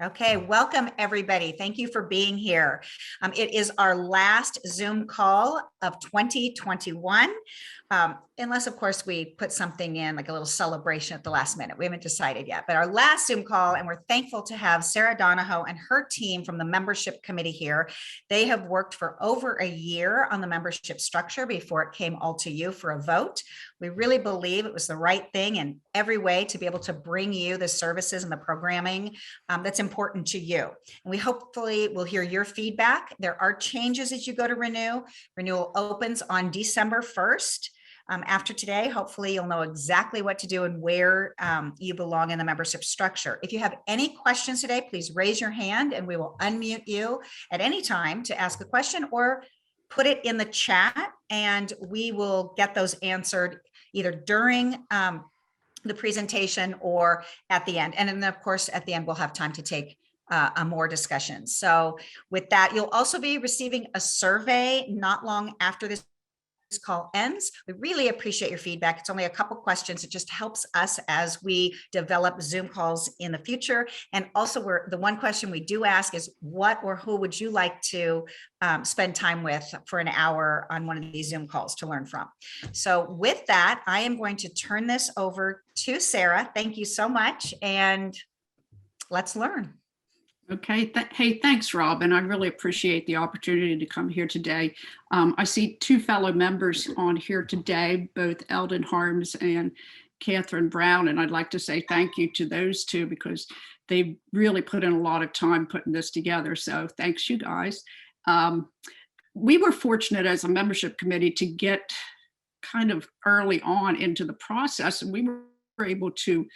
Okay, welcome everybody. Thank you for being here. It is our last Zoom call of 2021. Unless of course we put something in like a little celebration at the last minute. We haven't decided yet, but our last Zoom call, and we're thankful to have Sarah Donahoe and her team from the membership committee here. They have worked for over a year on the membership structure before it came all to you for a vote. We really believe it was the right thing in every way to be able to bring you the services and the programming that's important to you. And we hopefully will hear your feedback. There are changes as you go to renew. Renewal opens on December 1st. After today, hopefully you'll know exactly what to do and where you belong in the membership structure. If you have any questions today, please raise your hand and we will unmute you at any time to ask a question, or put it in the chat and we will get those answered either during the presentation or at the end. And then of course, at the end, we'll have time to take more discussion. So with that, you'll also be receiving a survey not long after this call ends. We really appreciate your feedback. It's only a couple questions. It just helps us as we develop Zoom calls in the future. And also the one question we do ask is what or who would you like to spend time with for an hour on one of these Zoom calls to learn from? So with that, I am going to turn this over to Sarah. Thank you so much. And let's learn. Okay. Hey, thanks, Robin. I really appreciate the opportunity to come here today. I see two fellow members on here today, both Eldon Harms and Catherine Brown, and I'd like to say thank you to those two because they really put in a lot of time putting this together. So thanks, you guys. We were fortunate as a membership committee to get kind of early on into the process, and we were able to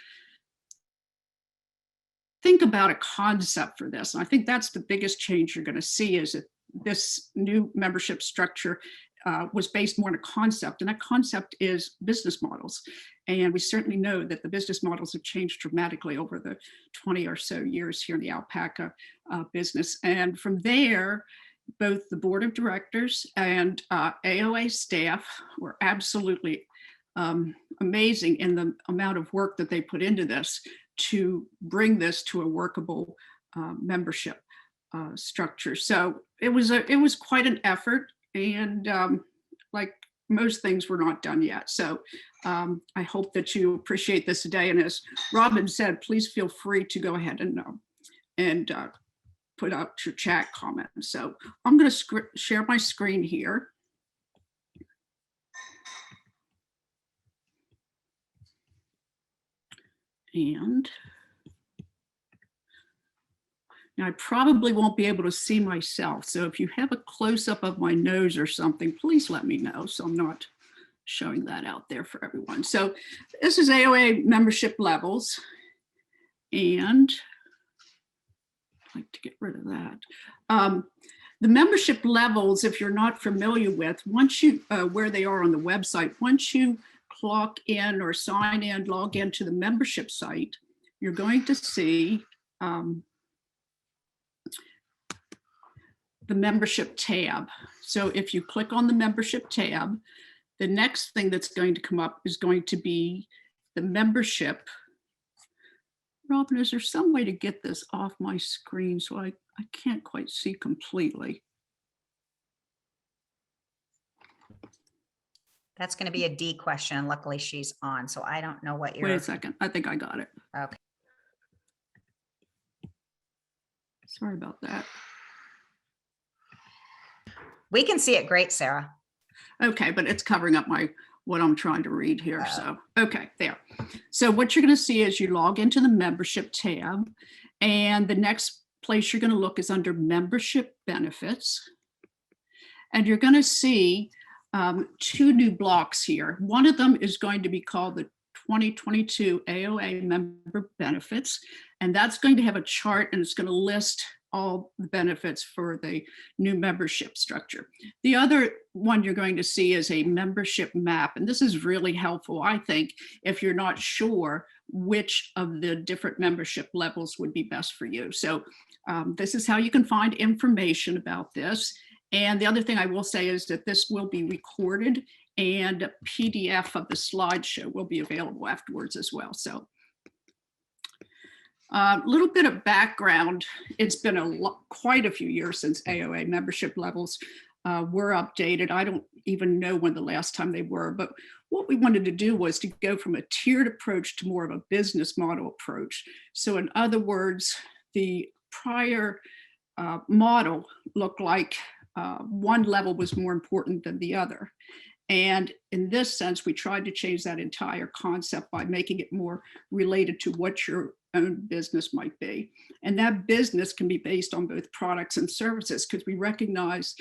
think about a concept for this. And I think that's the biggest change you're going to see is that this new membership structure was based more on a concept, and that concept is business models. And we certainly know that the business models have changed dramatically over the 20 or so years here in the alpaca business. And from there, both the board of directors and AOA staff were absolutely amazing in the amount of work that they put into this to bring this to a workable membership structure. So it was quite an effort, and like most things, we're not done yet. So I hope that you appreciate this today. And as Robin said, please feel free to go ahead and put out your chat comments. So I'm going to share my screen here. And now I probably won't be able to see myself. So if you have a close-up of my nose or something, please let me know so I'm not showing that out there for everyone. So this is AOA membership levels. And I'd like to get rid of that. The membership levels, if you're not familiar with, once you, where they are on the website, once you clock in or sign in, log into the membership site, you're going to see the membership tab. So if you click on the membership tab, the next thing that's going to come up is going to be the membership. Robin, is there some way to get this off my screen so I can't quite see completely? That's going to be a D question. Luckily, she's on, so I don't know what you're. Wait a second. I think I got it. Okay. Sorry about that. We can see it great, Sarah. Okay, but it's covering up what I'm trying to read here. So, okay, there. So what you're going to see is you log into the membership tab, and the next place you're going to look is under membership benefits. And you're going to see two new blocks here. One of them is going to be called the 2022 AOA member benefits, and that's going to have a chart, and it's going to list all the benefits for the new membership structure. The other one you're going to see is a membership map, and this is really helpful, I think, if you're not sure which of the different membership levels would be best for you. So this is how you can find information about this. And the other thing I will say is that this will be recorded, and a PDF of the slideshow will be available afterwards as well. So A little bit of background. It's been quite a few years since AOA membership levels were updated. I don't even know when the last time they were, but what we wanted to do was to go from a tiered approach to more of a business model approach. So in other words, the prior model looked like one level was more important than the other. And in this sense, we tried to change that entire concept by making it more related to what your own business might be. And that business can be based on both products and services, because we recognize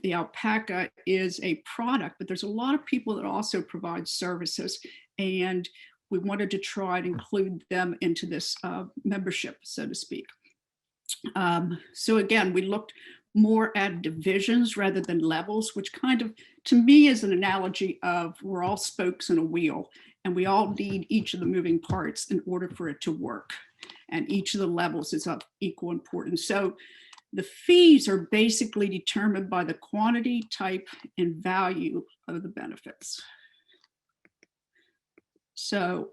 the alpaca is a product, but there's a lot of people that also provide services. And we wanted to try and include them into this membership, so to speak. So again, we looked more at divisions rather than levels, which kind of, to me, is an analogy of we're all spokes in a wheel and we all need each of the moving parts in order for it to work. And each of the levels is of equal importance. So the fees are basically determined by the quantity, type, and value of the benefits. So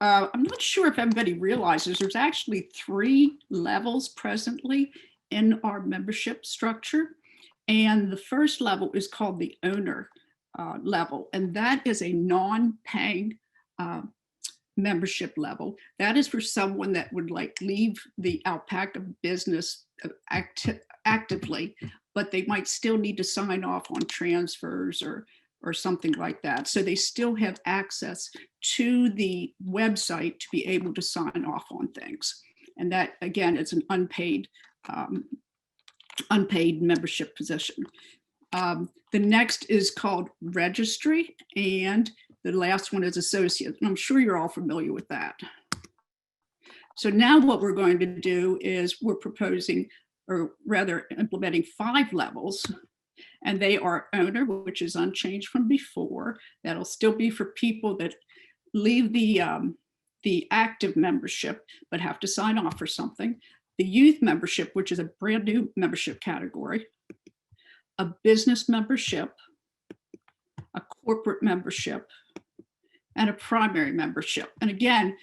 I'm not sure if everybody realizes there's actually 3 levels presently in our membership structure. And the first level is called the owner level. And that is a non-paying membership level. That is for someone that would like leave the alpaca business actively, but they might still need to sign off on transfers or something like that. So they still have access to the website to be able to sign off on things. And that, again, is an unpaid membership position. The next is called Registry, and the last one is Associate. And I'm sure you're all familiar with that. So now what we're going to do is we're proposing, or rather implementing 5 levels. And they are owner, which is unchanged from before. That'll still be for people that leave the active membership, but have to sign off for something. The youth membership, which is a brand new membership category. A business membership, a corporate membership, and a primary membership. And again,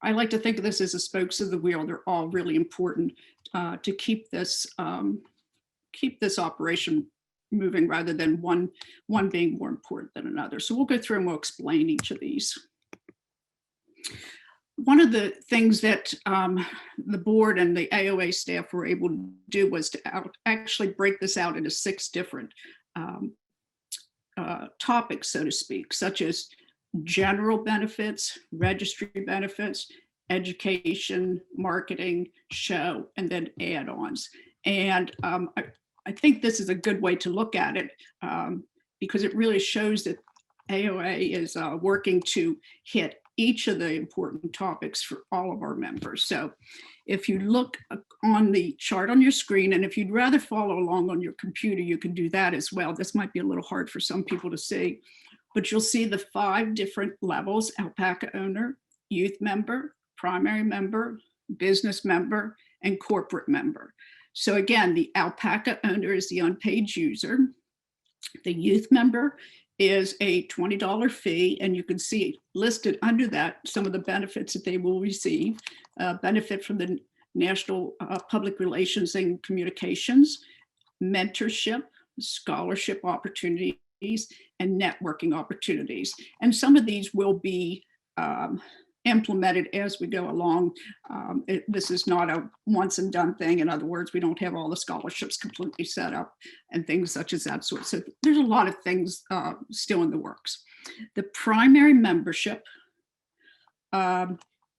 I like to think of this as the spokes of the wheel. They're all really important to keep this operation moving rather than one being more important than another. So we'll go through and we'll explain each of these. One of the things that the board and the AOA staff were able to do was to actually break this out into 6 different topics, so to speak, such as general benefits, registry benefits, education, marketing, show, and then add-ons. And I think this is a good way to look at it because it really shows that AOA is working to hit each of the important topics for all of our members. So if you look on the chart on your screen, and if you'd rather follow along on your computer, you can do that as well. This might be a little hard for some people to see, but you'll see the 5 different levels: alpaca owner, youth member, primary member, business member, and corporate member. So again, the alpaca owner is the unpaid user. The youth member is a $20 fee, and you can see listed under that some of the benefits that they will receive. Benefit from the National Public Relations and Communications, mentorship, scholarship opportunities, and networking opportunities. And some of these will be implemented as we go along. This is not a once and done thing. In other words, we don't have all the scholarships completely set up and things such as that sort. So there's a lot of things still in the works. The primary membership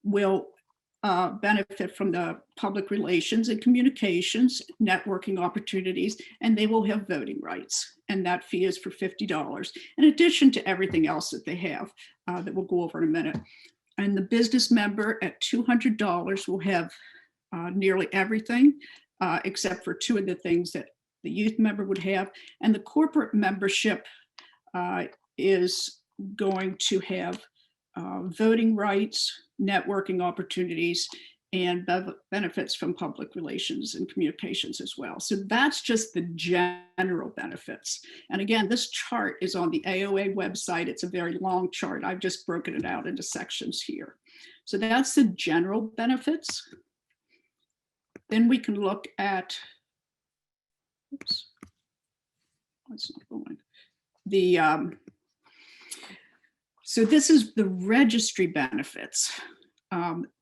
will benefit from the public relations and communications, networking opportunities, and they will have voting rights. And that fee is for $50, in addition to everything else that they have that we'll go over in a minute. And the business member at $200 will have nearly everything except for 2 of the things that the youth member would have. And the corporate membership is going to have voting rights, networking opportunities, and benefits from public relations and communications as well. So that's just the general benefits. And again, this chart is on the AOA website. It's a very long chart. I've just broken it out into sections here. So that's the general benefits. Then we can look at, oops, that's not going. So this is the registry benefits.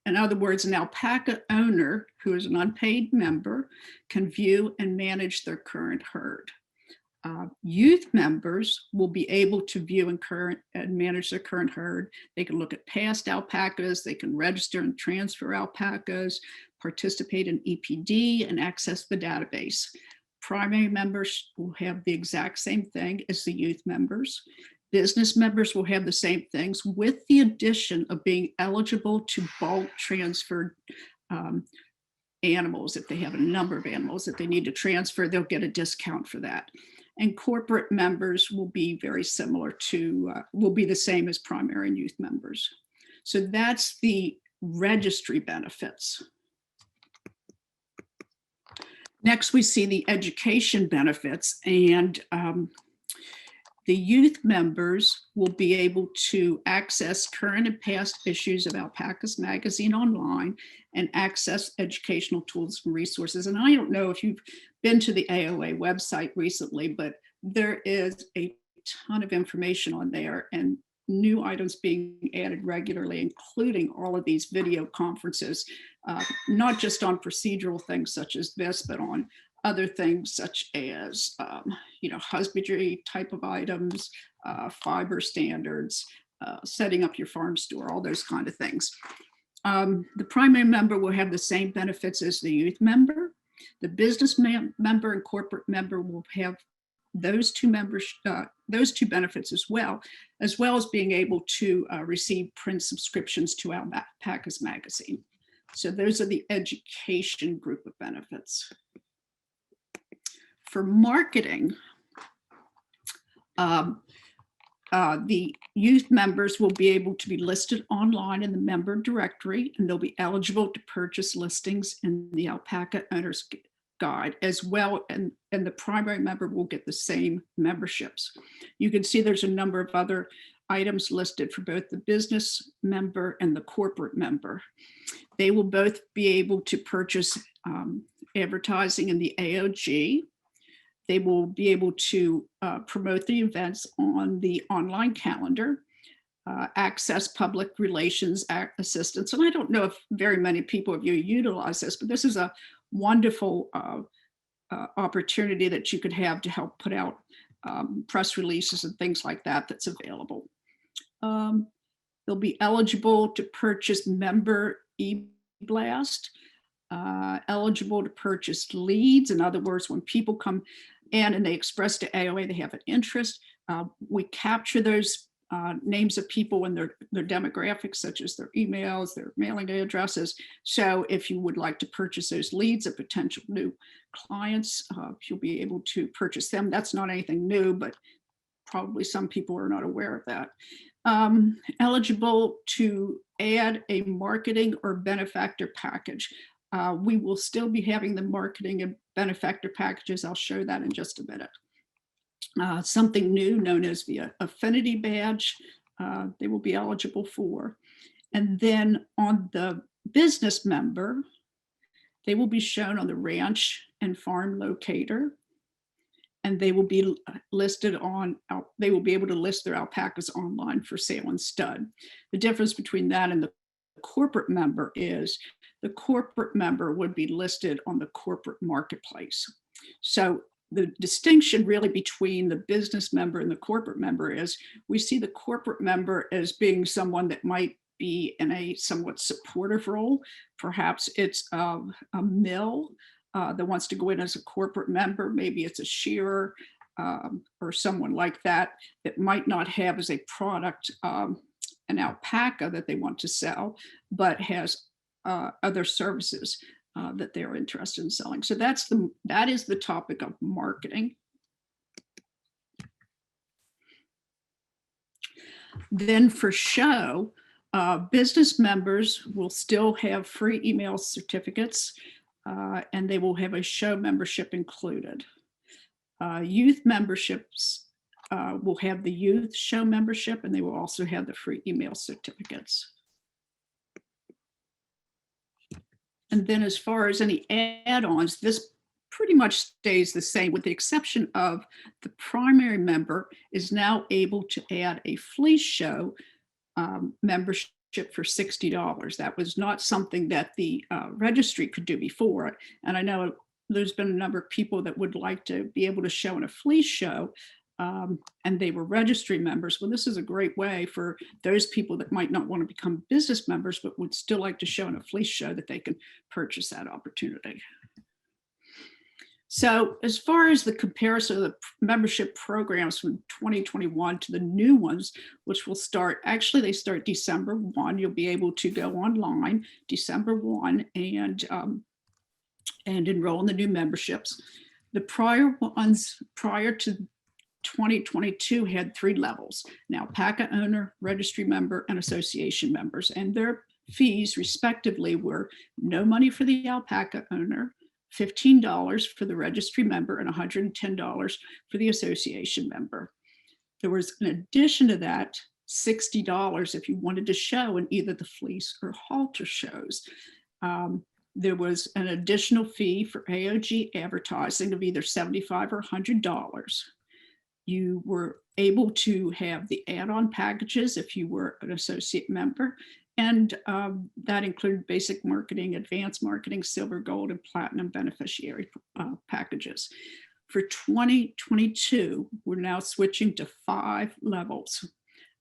In other words, an alpaca owner who is an unpaid member can view and manage their current herd. Youth members will be able to view and manage their current herd. They can look at past alpacas, they can register and transfer alpacas, participate in EPD, and access the database. Primary members will have the exact same thing as the youth members. Business members will have the same things, with the addition of being eligible to bulk transfer animals. If they have a number of animals that they need to transfer, they'll get a discount for that. And corporate members will be very similar to, will be the same as primary and youth members. So that's the registry benefits. Next, we see the education benefits, and the youth members will be able to access current and past issues of Alpacas magazine online and access educational tools and resources. And I don't know if you've been to the AOA website recently, but there is a ton of information on there and new items being added regularly, including all of these video conferences, not just on procedural things such as this, but on other things such as, husbandry type of items, fiber standards, setting up your farm store, all those kind of things. The primary member will have the same benefits as the youth member. The business member and corporate member will have those two benefits as well as being able to receive print subscriptions to Alpacas magazine. So those are the education group of benefits. For marketing, the youth members will be able to be listed online in the member directory, and they'll be eligible to purchase listings in the Alpaca Owner's Guide as well, and the primary member will get the same memberships. You can see there's a number of other items listed for both the business member and the corporate member. They will both be able to purchase advertising in the AOG. They will be able to promote the events on the online calendar, access public relations assistance. And I don't know if very many people of you utilize this, but this is a wonderful opportunity that you could have to help put out press releases and things like that that's available. They'll be eligible to purchase member e-blast, eligible to purchase leads. In other words, when people come in and they express to AOA they have an interest, we capture those names of people and their demographics, such as their emails, their mailing addresses. So if you would like to purchase those leads of potential new clients, you'll be able to purchase them. That's not anything new, but probably some people are not aware of that. Eligible to add a marketing or benefactor package. We will still be having the marketing and benefactor packages. I'll show that in just a minute. Something new known as the Affinity Badge, they will be eligible for. And then on the business member, they will be shown on the ranch and farm locator, and they will be listed on, they will be able to list their alpacas online for sale and stud. The difference between that and the corporate member is the corporate member would be listed on the corporate marketplace. So the distinction really between the business member and the corporate member is we see the corporate member as being someone that might be in a somewhat supportive role. Perhaps it's a mill that wants to go in as a corporate member. Maybe it's a shearer or someone like that that might not have as a product an alpaca that they want to sell, but has other services that they're interested in selling. So that is the topic of marketing. Then for show, Business members will still have free email certificates, and they will have a show membership included. Youth memberships will have the youth show membership, and they will also have the free email certificates. And then as far as any add-ons, this pretty much stays the same, with the exception of the primary member is now able to add a flea show membership for $60. That was not something that the registry could do before. And I know there's been a number of people that would like to be able to show in a flea show, and they were registry members. Well, this is a great way for those people that might not want to become business members, but would still like to show in a flea show, that they can purchase that opportunity. So as far as the comparison of the membership programs from 2021 to the new ones, which will start, actually they start December 1, you'll be able to go online December 1 and enroll in the new memberships. The prior ones, prior to 2022, had 3 levels: an alpaca owner, registry member, and association members. And their fees respectively were no money for the alpaca owner, $15 for the registry member, and $110 for the association member. There was, in addition to that, $60 if you wanted to show in either the fleece or halter shows. There was an additional fee for AOG advertising of either $75 or $100. You were able to have the add-on packages if you were an associate member, and that included basic marketing, advanced marketing, silver, gold, and platinum beneficiary packages. For 2022, we're now switching to 5 levels.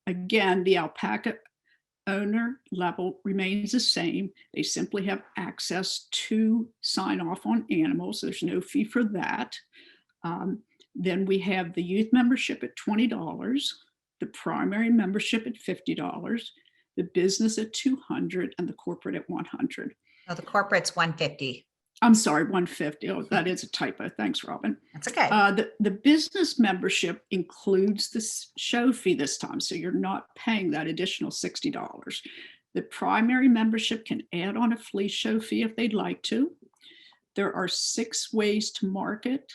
Again, the alpaca owner level remains the same. They simply have access to sign off on animals. There's no fee for that. Then we have the youth membership at $20, the primary membership at $50, the business at $200, and the corporate at $100. Oh, the corporate's $150. I'm sorry, $150. Oh, that is a typo. Thanks, Robin. That's okay. The business membership includes the show fee this time, so you're not paying that additional $60. The primary membership can add on a flea show fee if they'd like to. There are 6 ways to market: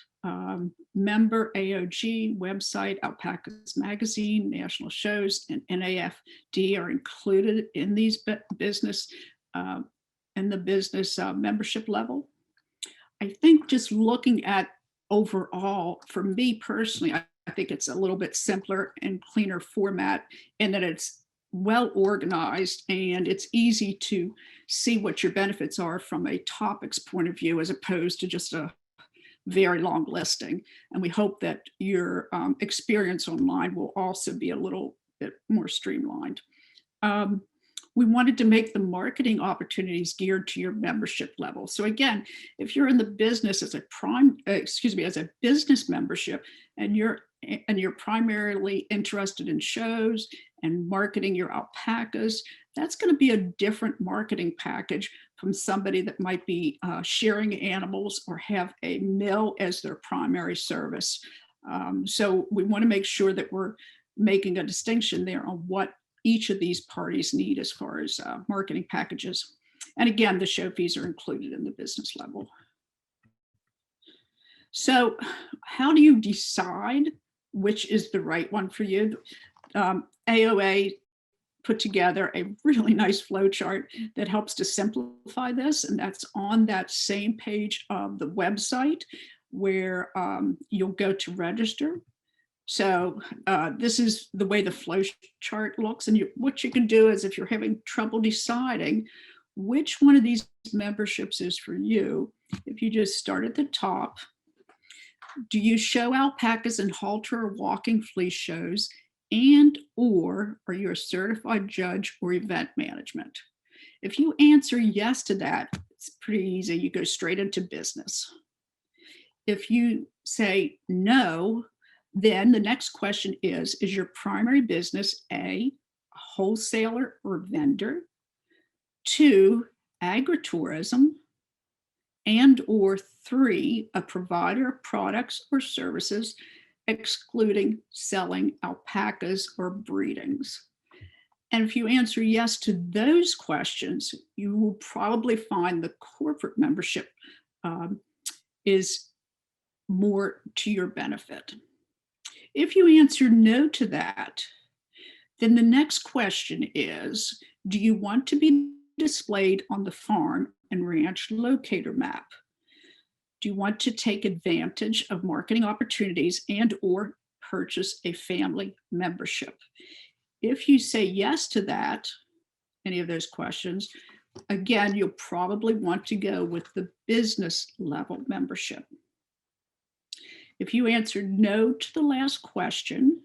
member, AOG, website, Alpacas Magazine, national shows, and NAFD are included in these business membership level. I think just looking at overall, for me personally, I think it's a little bit simpler and cleaner format, in that it's well organized and it's easy to see what your benefits are from a topics point of view, as opposed to just a very long listing. And we hope that your experience online will also be a little bit more streamlined. We wanted to make the marketing opportunities geared to your membership level. So again, if you're in the business as a as a business membership, and you're primarily interested in shows and marketing your alpacas, that's going to be a different marketing package from somebody that might be sharing animals or have a mill as their primary service. So we want to make sure that we're making a distinction there on what each of these parties need as far as marketing packages. And again, the show fees are included in the business level. So how do you decide which is the right one for you? AOA put together a really nice flow chart that helps to simplify this, and that's on that same page of the website, where you'll go to register. So this is the way the flow chart looks. And what you can do is, if you're having trouble deciding which one of these memberships is for you, if you just start at the top, do you show alpacas and halter or walking fleece shows, and/or are you a certified judge or event management? If you answer yes to that, it's pretty easy. You go straight into business. If you say no, then the next question is your primary business A, a wholesaler or vendor, 2, agritourism, and/or 3, a provider of products or services, excluding selling alpacas or breedings? And if you answer yes to those questions, you will probably find the corporate membership is more to your benefit. If you answer no to that, then the next question is, do you want to be displayed on the farm and ranch locator map? Do you want to take advantage of marketing opportunities and or purchase a family membership? If you say yes to that, any of those questions, again, you'll probably want to go with the business level membership. If you answered no to the last question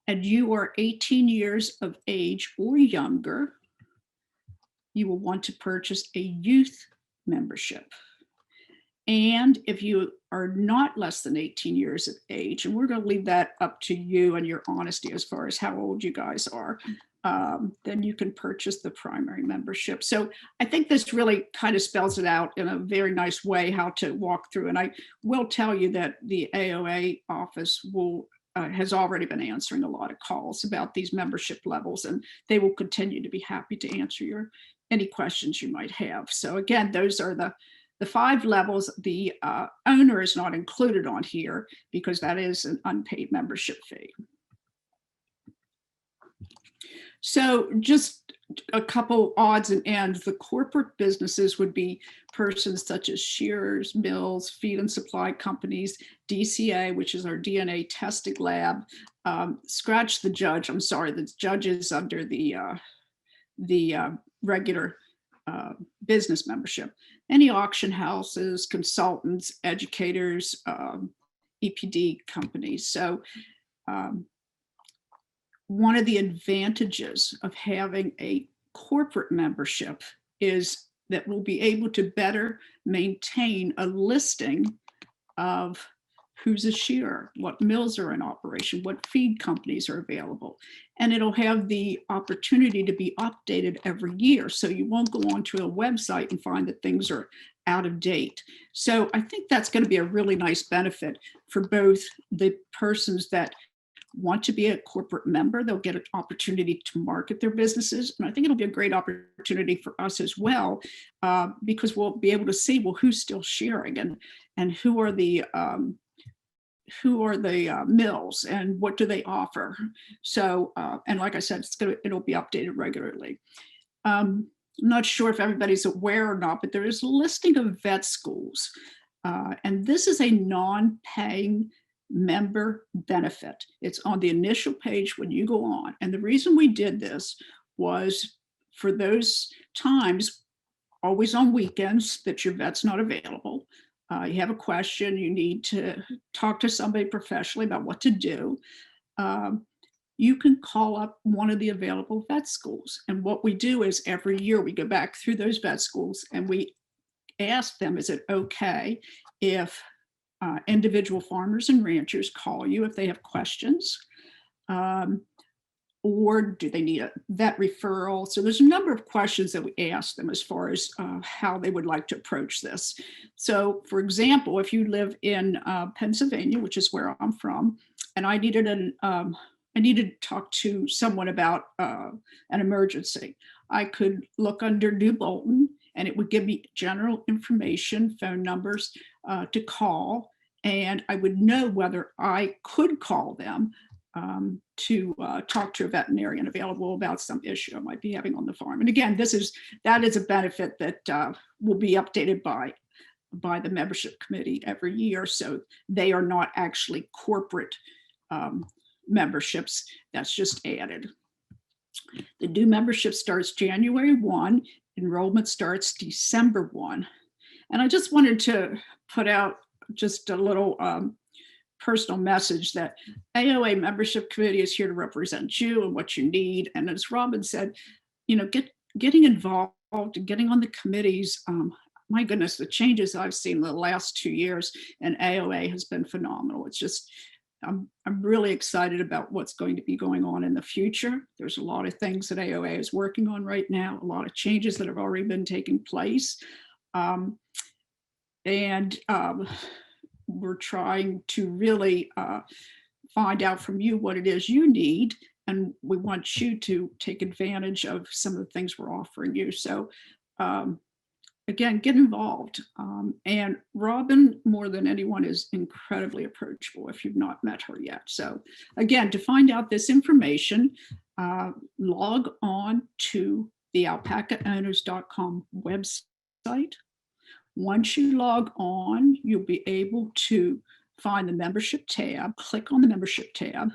and you are 18 years of age or younger, you will want to purchase a youth membership. And if you are not less than 18 years of age, and we're going to leave that up to you and your honesty as far as how old you guys are, then you can purchase the primary membership. So I think this really kind of spells it out in a very nice way how to walk through. And I will tell you that the AOA office has already been answering a lot of calls about these membership levels, and they will continue to be happy to answer any questions you might have. So again, those are the 5 levels. The owner is not included on here because that is an unpaid membership fee. So just a couple odds and ends. The corporate businesses would be persons such as shearers, mills, feed and supply companies, DCA, which is our DNA testing lab. Scratch the judge. I'm sorry, the judge is under the regular business membership. Any auction houses, consultants, educators, EPD companies. So one of the advantages of having a corporate membership is that we'll be able to better maintain a listing of who's a shearer, what mills are in operation, what feed companies are available. And it'll have the opportunity to be updated every year. So you won't go onto a website and find that things are out of date. So I think that's going to be a really nice benefit for both the persons that want to be a corporate member. They'll get an opportunity to market their businesses. And I think it'll be a great opportunity for us as well, because we'll be able to see, well, who's still shearing and who are the mills and what do they offer. So, and like I said, it'll be updated regularly. I'm not sure if everybody's aware or not, but there is a listing of vet schools. And this is a non-paying member benefit. It's on the initial page when you go on. And the reason we did this was for those times, always on weekends, that your vet's not available. You have a question, you need to talk to somebody professionally about what to do. You can call up one of the available vet schools. And what we do is every year we go back through those vet schools and we ask them, is it okay if individual farmers and ranchers call you if they have questions? Or do they need a vet referral? So there's a number of questions that we ask them as far as how they would like to approach this. So for example, if you live in Pennsylvania, which is where I'm from, and I needed to talk to someone about an emergency, I could look under New Bolton and it would give me general information, phone numbers to call, and I would know whether I could call them to talk to a veterinarian available about some issue I might be having on the farm. And again, that is a benefit that will be updated by the membership committee every year. So they are not actually corporate memberships. That's just added. The new membership starts January 1. Enrollment starts December 1. And I just wanted to put out just a little personal message that AOA membership committee is here to represent you and what you need. And as Robin said, getting involved and getting on the committees, my goodness, the changes I've seen the last 2 years in AOA has been phenomenal. It's just, I'm really excited about what's going to be going on in the future. There's a lot of things that AOA is working on right now, a lot of changes that have already been taking place. We're trying to really find out from you what it is you need and we want you to take advantage of some of the things we're offering you. So again, get involved. And Robin, more than anyone, is incredibly approachable if you've not met her yet. So again, to find out this information, log on to the alpacaowners.com website. Once you log on, you'll be able to find the membership tab, click on the membership tab.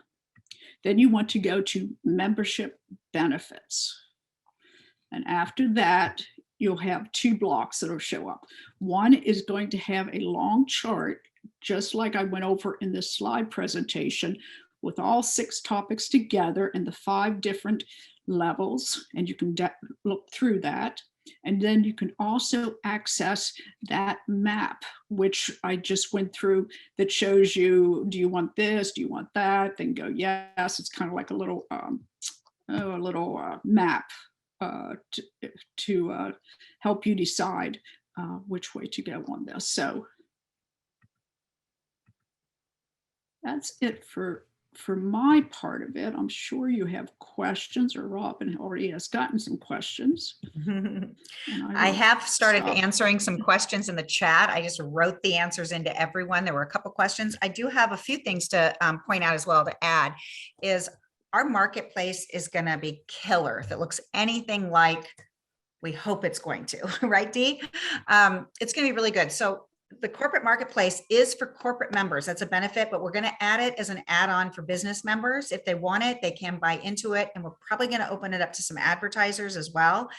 Then you want to go to membership benefits. And after that, you'll have two blocks that'll show up. One is going to have a long chart, just like I went over in this slide presentation, with all 6 topics together and the 5 different levels. And you can look through that. And then you can also access that map, which I just went through, that shows you, do you want this? Do you want that? Then go, yes. It's kind of like a little map to help you decide which way to go on this. So that's it for my part of it. I'm sure you have questions, or Robin already has gotten some questions. I have started answering some questions in the chat. I just wrote the answers into everyone. There were a couple questions. I do have a few things to point out as well to add is our marketplace is going to be killer. If it looks anything like we hope it's going to, right, Dee? It's going to be really good. So the corporate marketplace is for corporate members. That's a benefit, but we're going to add it as an add-on for business members. If they want it, they can buy into it. And we're probably going to open it up to some advertisers as well,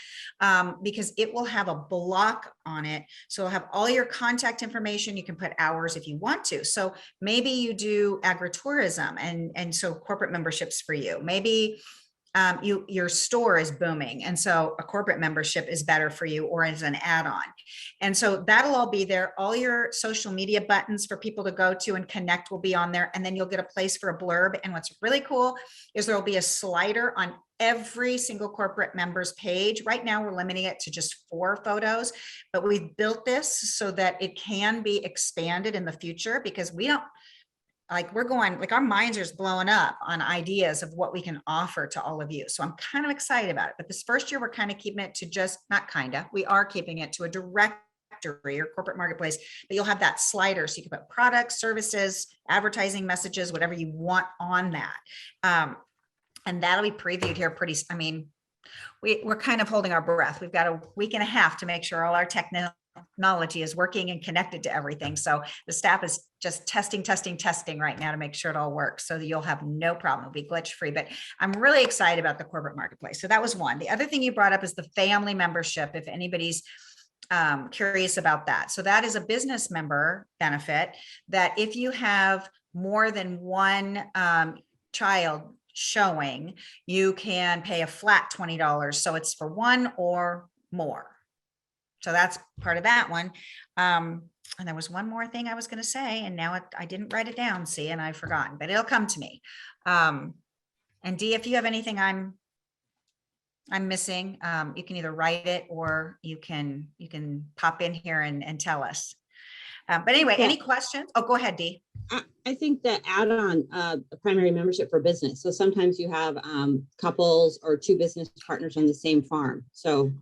because it will have a block on it. So it'll have all your contact information. You can put hours if you want to. So maybe you do agritourism and so corporate memberships for you. Maybe your store is booming. And so a corporate membership is better for you, or as an add-on. And so that'll all be there. All your social media buttons for people to go to and connect will be on there. And then you'll get a place for a blurb. And what's really cool is there'll be a slider on every single corporate member's page. Right now, we're limiting it to just 4 photos, but we've built this so that it can be expanded in the future, because we don't, we're going, our minds are just blowing up on ideas of what we can offer to all of you. So I'm kind of excited about it. But this first year, we're kind of keeping it to just, we are keeping it to a directory or corporate marketplace, but you'll have that slider. So you can put products, services, advertising messages, whatever you want on that. And that'll be previewed here pretty, we're kind of holding our breath. We've got a week and a half to make sure all our technology is working and connected to everything. So the staff is just testing right now to make sure it all works, so that you'll have no problem. It'll be glitch free. But I'm really excited about the corporate marketplace. So that was one. The other thing you brought up is the family membership, if anybody's curious about that. So that is a business member benefit that if you have more than one child showing, you can pay a flat $20. So it's for one or more. So that's part of that one. And there was one more thing I was going to say, and now I didn't write it down, see, and I've forgotten, but it'll come to me. And Dee, if you have anything I'm missing, you can either write it or you can pop in here and tell us. But anyway, any questions? Oh, go ahead, Dee. I think that add-on a primary membership for business. So sometimes you have couples or 2 business partners on the same farm. So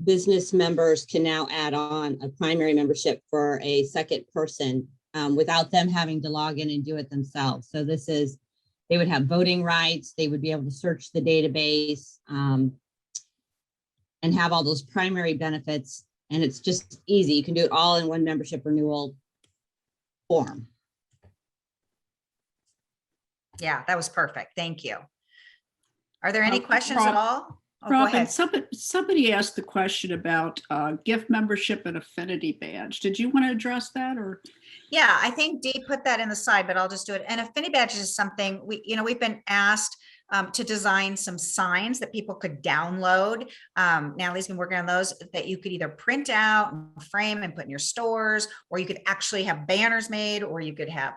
business members can now add on a primary membership for a second person without them having to log in and do it themselves. So this is, they would have voting rights. They would be able to search the database and have all those primary benefits. And it's just easy. You can do it all in one membership renewal form. Yeah, that was perfect. Thank you. Are there any questions at all? Oh, Robin, somebody asked the question about gift membership and Affinity Badge. Did you want to address that, or? Yeah, I think Dee put that in the side, but I'll just do it. And Affinity Badge is something we've been asked to design some signs that people could download. Natalie's been working on those that you could either print out and frame and put in your stores, or you could actually have banners made, or you could have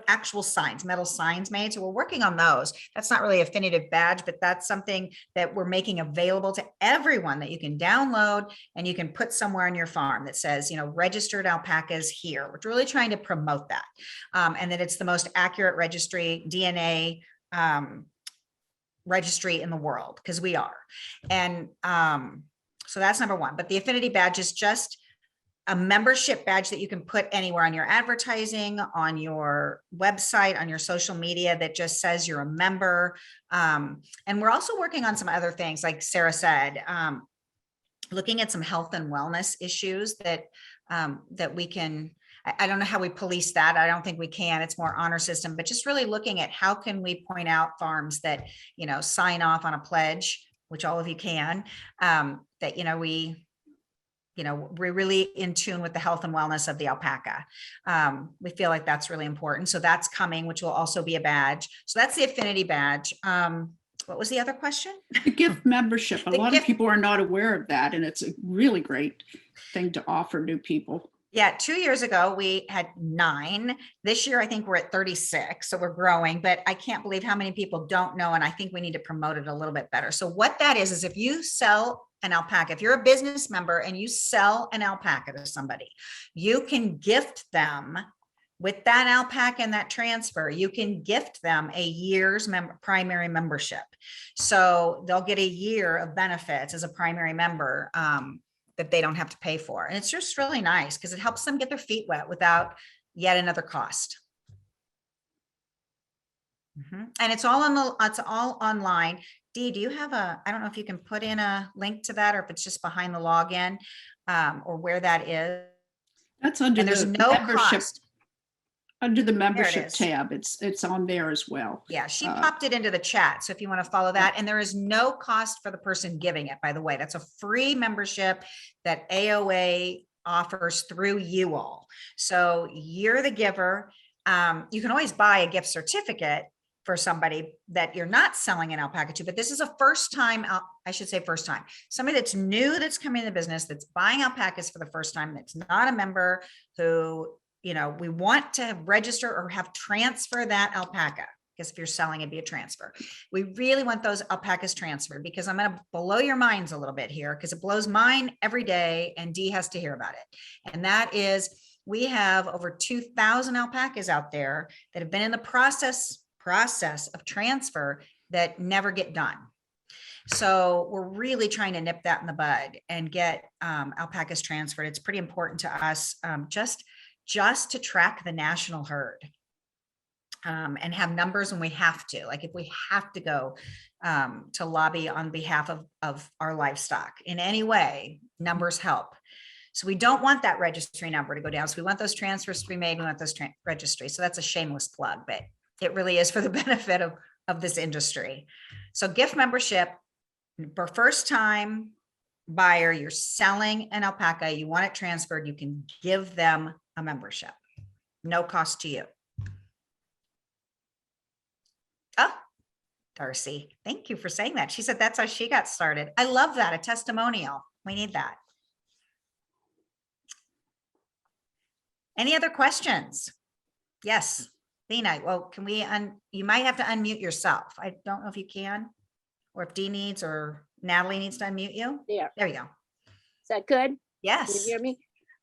actual signs, metal signs made. So we're working on those. That's not really Affinity Badge, but that's something that we're making available to everyone that you can download and you can put somewhere on your farm that says, registered alpacas here. We're really trying to promote that. And that it's the most accurate registry, DNA, registry in the world, because we are. And so that's number one. But the Affinity Badge is just a membership badge that you can put anywhere on your advertising, on your website, on your social media, that just says you're a member. And we're also working on some other things, like Sarah said, looking at some health and wellness issues that that we can, I don't know how we police that. I don't think we can. It's more honor system, but just really looking at how can we point out farms that, you know, sign off on a pledge, which all of you can, that, you know, we're really in tune with the health and wellness of the alpaca. We feel like that's really important. So that's coming, which will also be a badge. So that's the Affinity Badge. What was the other question? The gift membership. A The lot gift- of people are not aware of that, and it's a really great thing to offer new people. Yeah, 2 years ago, we had 9. This year, I think we're at 36. So we're growing, but I can't believe how many people don't know. And I think we need to promote it a little bit better. So what that is if you sell an alpaca, if you're a business member and you sell an alpaca to somebody, you can gift them with that alpaca and that transfer, you can gift them a year's primary membership. So they'll get a year of benefits as a primary member that they don't have to pay for. And it's just really nice because it helps them get their feet wet without yet another cost. And it's all online. Dee, do you have I don't know if you can put in a link to that or if it's just behind the login or where that is. That's under And there's the no membership. cost. Under the There it membership is. tab, it's on there as well. Yeah, she popped it into the chat. So if you want to follow that, and there is no cost for the person giving it, by the way, that's a free membership that AOA offers through you all. So you're the giver. You can always buy a gift certificate for somebody that you're not selling an alpaca to, but this is a first time, I should say first time, somebody that's new, that's coming into business, that's buying alpacas for the first time, that's not a member, who, you know, we want to register or have transfer that alpaca. Because if you're selling, it'd be a transfer. We really want those alpacas transferred, because I'm going to blow your minds a little bit here, because it blows mine every day and Dee has to hear about it. And that is, we have over 2,000 alpacas out there that have been in the process of transfer that never get done. So we're really trying to nip that in the bud and get alpacas transferred. It's pretty important to us, just to track the national herd and have numbers when we have to, like if we have to go to lobby on behalf of our livestock in any way, numbers help. So we don't want that registry number to go down. So we want those transfers to be made. We want those registries. So that's a shameless plug, but it really is for the benefit of this industry. So gift membership for first time buyer, you're selling an alpaca, you want it transferred, you can give them a membership, no cost to you. Oh, Darcy, thank you for saying that. She said that's how she got started. I love that, a testimonial. We need that. Any other questions? Yes, Lena, well, can we, you might have to unmute yourself. I don't know if you can, or if Dee needs, or Natalie needs to unmute you. There. You go. Is that good? Can you Yes. hear me?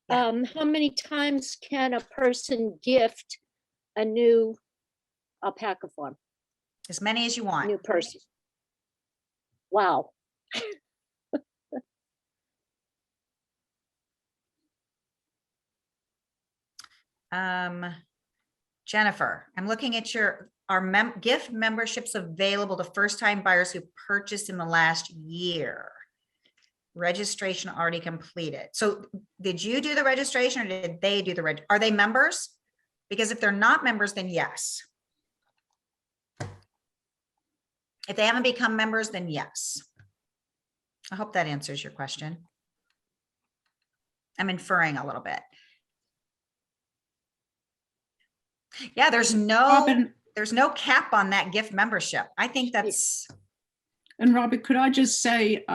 Yeah. How many times can a person gift a new alpaca farm? As many as you want. New person. Wow. Jennifer, I'm looking at our gift memberships available to first-time buyers who purchased in the last year. Registration already completed. So did you do the registration or did they do the are they members? Because if they're not members, then yes. If they haven't become members, then yes. I hope that answers your question. I'm inferring a little bit. Yeah, there's no cap on that gift membership. I think that's. And Robin, could I just say,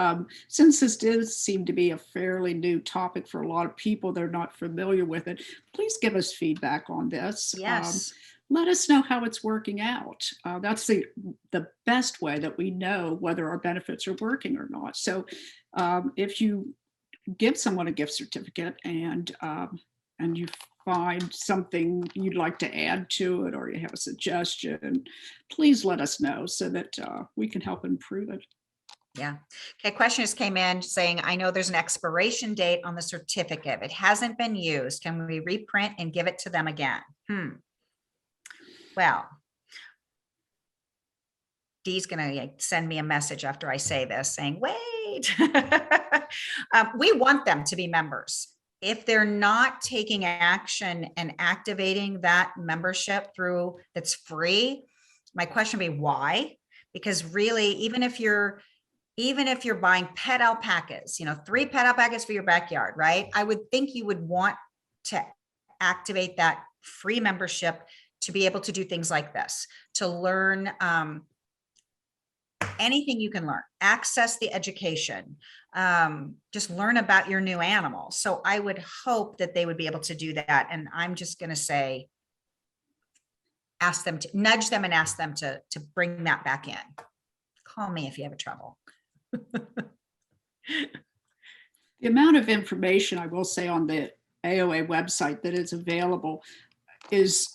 since this does seem to be a fairly new topic for a lot of people, they're not familiar with it, please give us feedback on this. Yes. Let us know how it's working out. That's the best way that we know whether our benefits are working or not. So if you give someone a gift certificate and you find something you'd like to add to it, or you have a suggestion, please let us know so that we can help improve it. Yeah. Okay. Questioners came in saying, I know there's an expiration date on the certificate. It hasn't been used. Can we reprint and give it to them again? Well, Dee's going to send me a message after I say this saying, wait, we want them to be members. If they're not taking action and activating that membership through that's free, my question would be why? Because really, even if you're buying pet alpacas, 3 pet alpacas for your backyard, right? I would think you would want to activate that free membership to be able to do things like this, to learn anything you can learn, access the education, just learn about your new animal. So I would hope that they would be able to do that. And I'm just going to say, ask them to nudge them and ask them to bring that back in. Call me if you have trouble. The amount of information, I will say, on the AOA website that is available is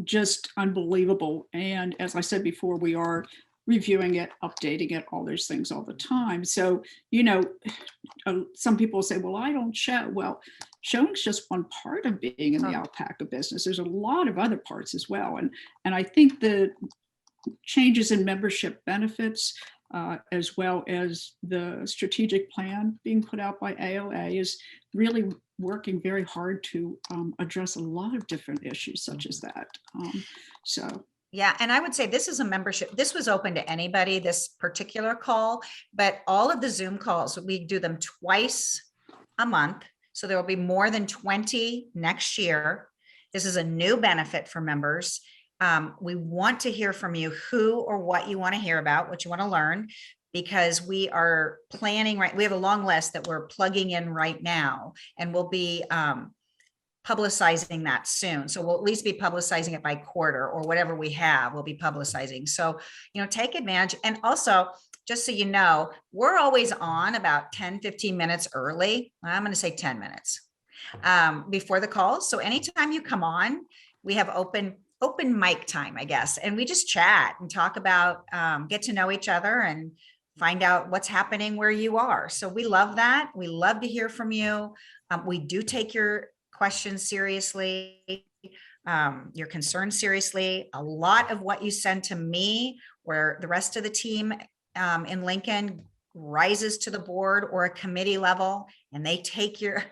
just unbelievable. And as I said before, we are reviewing it, updating it, all those things all the time. So, some people say, well, I don't show. Well, showing's just one part of being in the alpaca business. There's a lot of other parts as well. And I think the changes in membership benefits, as well as the strategic plan being put out by AOA, is really working very hard to address a lot of different issues such as that. Yeah, and I would say this is a membership. This was open to anybody, this particular call, but all of the Zoom calls, we do them twice a month. So there will be more than 20 next year. This is a new benefit for members. We want to hear from you who or what you want to hear about, what you want to learn, because we are planning, right? We have a long list that we're plugging in right now, and we'll be publicizing that soon. So we'll at least be publicizing it by quarter, or whatever we have, we'll be publicizing. So, take advantage. And also, just so you know, we're always on about 10, 15 minutes early. I'm going to say 10 minutes before the calls. So anytime you come on, we have open mic time, I guess. And we just chat and talk about, get to know each other and find out what's happening where you are. So we love that. We love to hear from you. We do take your questions seriously, your concerns seriously. A lot of what you send to me, where the rest of the team in Lincoln rises to the board or a committee level, and they take your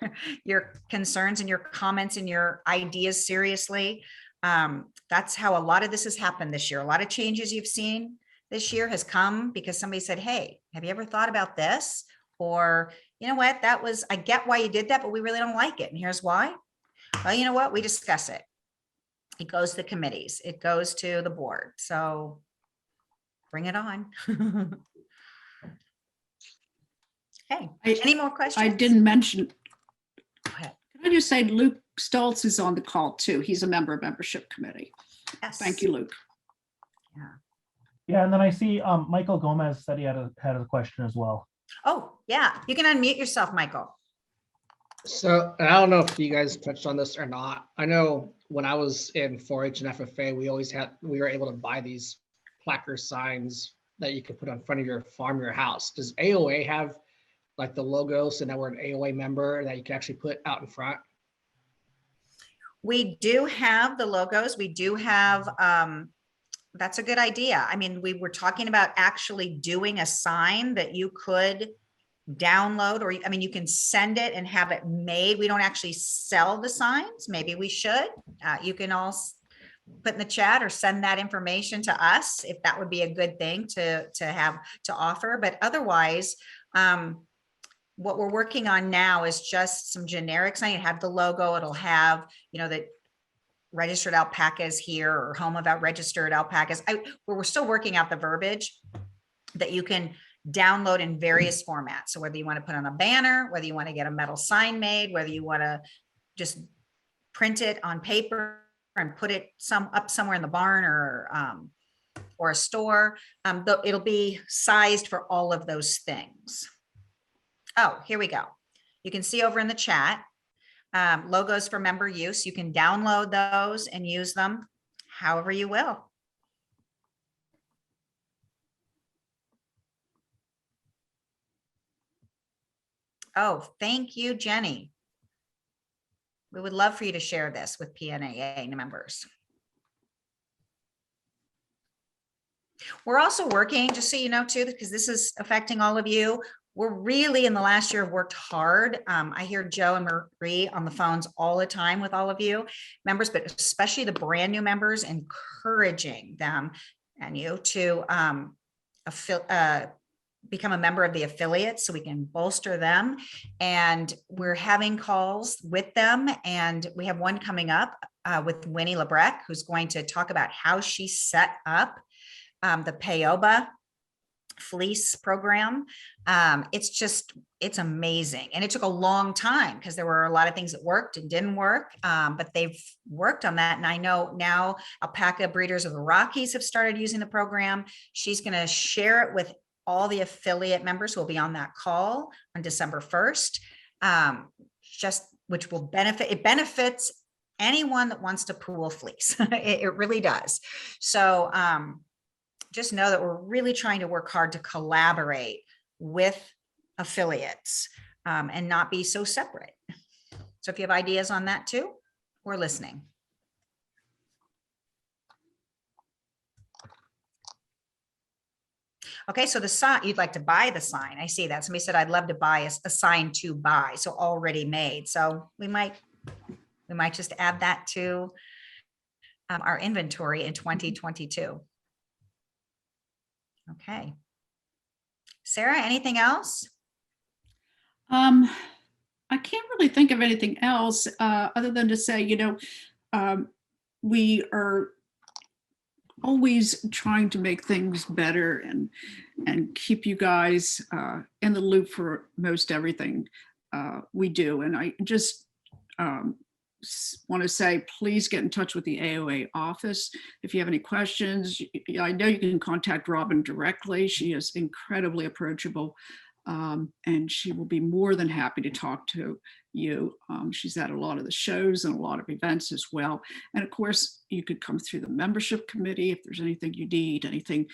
concerns and your comments and your ideas seriously. That's how a lot of this has happened this year. A lot of changes you've seen this year has come because somebody said, hey, have you ever thought about this? Or, you know what, I get why you did that, but we really don't like it. And here's why. Well, you know what, we discuss it. It goes to the committees. It goes to the board. So bring it on. Okay, any more questions? I didn't mention, Go ahead. can I just say Luke Stoltz is on the call too. He's a member of membership committee. Yes. Thank you, Luke. Yeah, and then I see Michael Gomez said he had a question as well. Oh, yeah. You can unmute yourself, Michael. So, and I don't know if you guys touched on this or not. I know when I was in 4-H and FFA, we were able to buy these placard signs that you could put on front of your farm, your house. Does AOA have like the logo so that we're an AOA member that you can actually put out in front? We do have the logos. We do have, that's a good idea. I mean, we were talking about actually doing a sign that you could download, or you can send it and have it made. We don't actually sell the signs. Maybe we should. You can all put in the chat or send that information to us if that would be a good thing to have to offer. But otherwise, what we're working on now is just some generic sign. You have the logo. It'll have, the registered alpacas here, or home of registered alpacas. We're still working out the verbiage that you can download in various formats. So whether you want to put on a banner, whether you want to get a metal sign made, whether you want to just print it on paper and put it up somewhere in the barn or a store, it'll be sized for all of those things. Oh, here we go. You can see over in the chat. logos for member use. You can download those and use them however you will. Oh, thank you, Jenny. We would love for you to share this with PNAA members. We're also working, just so you know, too, because this is affecting all of you. We're really in the last year have worked hard. I hear Joe and Marie on the phones all the time with all of you members, but especially the brand new members, encouraging them and you to become a member of the affiliates so we can bolster them. And we're having calls with them. And we have one coming up with Winnie Lebrecq, who's going to talk about how she set up the PAOBA fleece program. It's amazing. And it took a long time because there were a lot of things that worked and didn't work, but they've worked on that. And I know now Alpaca Breeders of the Rockies have started using the program. She's going to share it with all the affiliate members who will be on that call on December 1st, which will benefits anyone that wants to pool fleece. It really does. So just know that we're really trying to work hard to collaborate with affiliates and not be so separate. So if you have ideas on that too, we're listening. Okay, so the sign, you'd like to buy the sign. I see that. Somebody said, I'd love to buy a sign to buy, so already made. So we might just add that to our inventory in 2022. Okay. Sarah, anything else? I can't really think of anything else other than to say, we are always trying to make things better and keep you guys in the loop for most everything we do. And I just want to say, please get in touch with the AOA office if you have any questions. I know you can contact Robin directly. She is incredibly approachable, and she will be more than happy to talk to you. She's at a lot of the shows and a lot of events as well. And of course, you could come through the membership committee if there's anything you need, anything,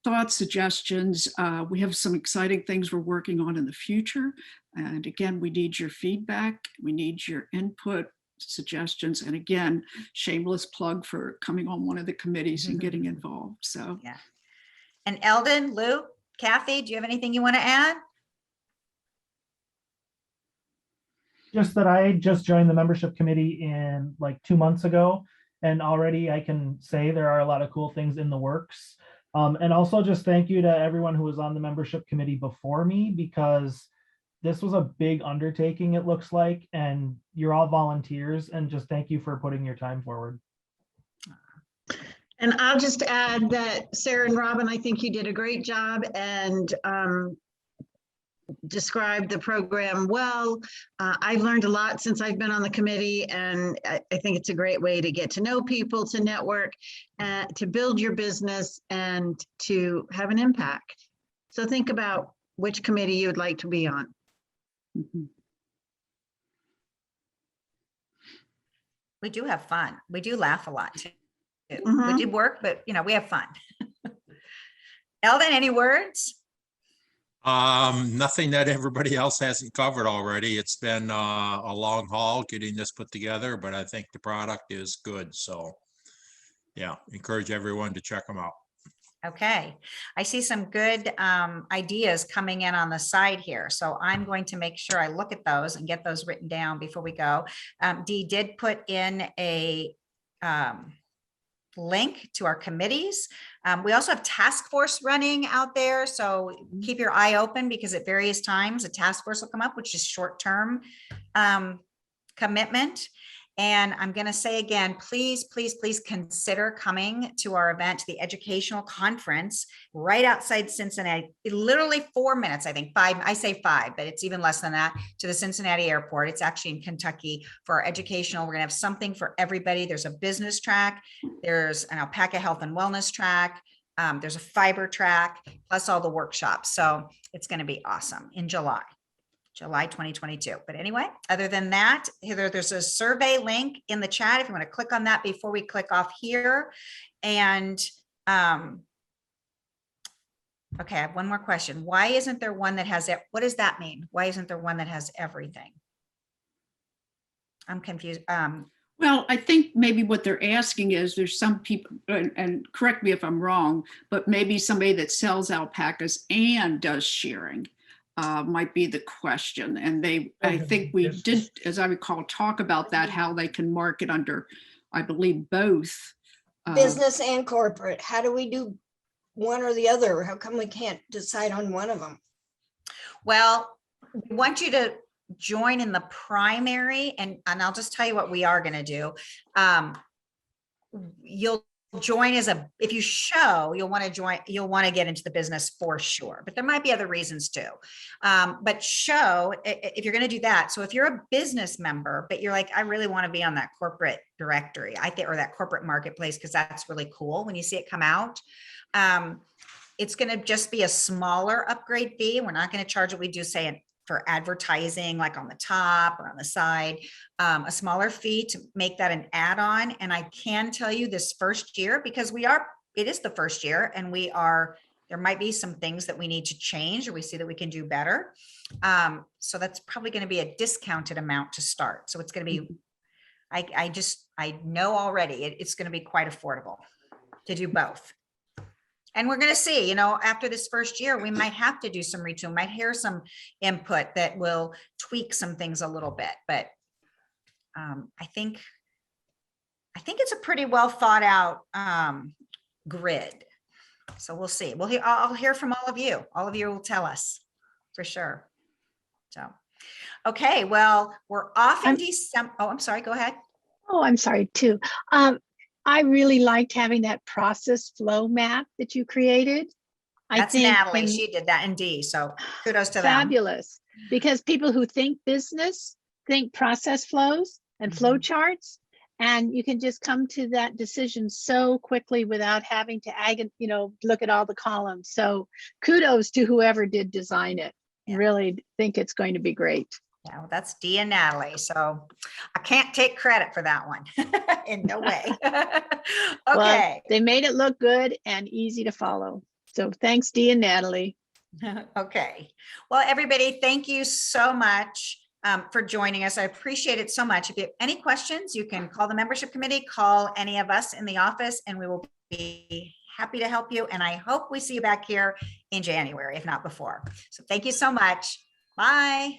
thoughts, suggestions. We have some exciting things we're working on in the future. And again, we need your feedback. We need your input, suggestions, and again, shameless plug for coming on one of the committees and getting involved. So yeah. And Eldon, Lou, Kathy, do you have anything you want to add? Just that I just joined the membership committee in like 2 months ago, and already I can say there are a lot of cool things in the works. And also just thank you to everyone who was on the membership committee before me, because this was a big undertaking, it looks like, and you're all volunteers, and just thank you for putting your time forward. And I'll just add that Sarah and Robin, I think you did a great job and described the program well. I've learned a lot since I've been on the committee, and I think it's a great way to get to know people, to network, to build your business, and to have an impact. So think about which committee you would like to be on. We do have fun. We do laugh a lot too. We do work, but we have fun. Eldon, any words? Nothing that everybody else hasn't covered already. It's been a long haul getting this put together, but I think the product is good. So yeah, encourage everyone to check them out. Okay, I see some good ideas coming in on the side here. So I'm going to make sure I look at those and get those written down before we go. Dee did put in a link to our committees. We also have task force running out there. So keep your eye open, because at various times a task force will come up, which is short-term commitment. And I'm going to say again, please, please, please consider coming to our event, the educational conference right outside Cincinnati, literally 4 minutes, I think 5, I say 5, but it's even less than that, to the Cincinnati airport. It's actually in Kentucky for our educational. We're going to have something for everybody. There's a business track. There's an alpaca health and wellness track. There's a fiber track, plus all the workshops. So it's going to be awesome in July. July 2022. But anyway, other than that, there's a survey link in the chat if you want to click on that before we click off here. And okay, I have one more question. Why isn't there one that has it? What does that mean? Why isn't there one that has everything? I'm confused. Well, I think maybe what they're asking is there's some people, and correct me if I'm wrong, but maybe somebody that sells alpacas and does shearing might be the question. And I think we did, as I recall, talk about that, how they can market under, I believe, both. Business and corporate. How do we do one or the other? How come we can't decide on one of them? Well, we want you to join in the primary, and I'll just tell you what we are going to do. You'll join if you show, you'll want to join, you'll want to get into the business for sure, but there might be other reasons too. But show, if you're going to do that. So if you're a business member, but you're like, I really want to be on that corporate directory, I think, or that corporate marketplace, because that's really cool when you see it come out. It's going to just be a smaller upgrade fee. We're not going to charge what we do, say, for advertising, like on the top or on the side, a smaller fee to make that an add-on. And I can tell you this first year, because it is the first year, and there might be some things that we need to change, or we see that we can do better. So that's probably going to be a discounted amount to start. So it's going to be, I know already it's going to be quite affordable to do both. And we're going to see, after this first year, we might have to do some retool, might hear some input that will tweak some things a little bit. But I think it's a pretty well thought out grid. So we'll see. I'll hear from all of you. All of you will tell us for sure. So, okay, well, we're off in December. Oh, I'm sorry. Go ahead. Oh, I'm sorry too. I really liked having that process flow map that you created. That's Natalie. She did that in D. So kudos to them. Fabulous. Because people who think business think process flows and flow charts, and you can just come to that decision so quickly without having to look at all the columns. So kudos to whoever did design it. Yeah. Really think it's going to be great. Yeah, well, that's Dee and Natalie. So I can't take credit for that one in no way. Okay. Well, they made it look good and easy to follow. So thanks, Dee and Natalie. Okay. Well, everybody, thank you so much for joining us. I appreciate it so much. If you have any questions, you can call the membership committee, call any of us in the office, and we will be happy to help you. And I hope we see you back here in January, if not before. So thank you so much. Bye.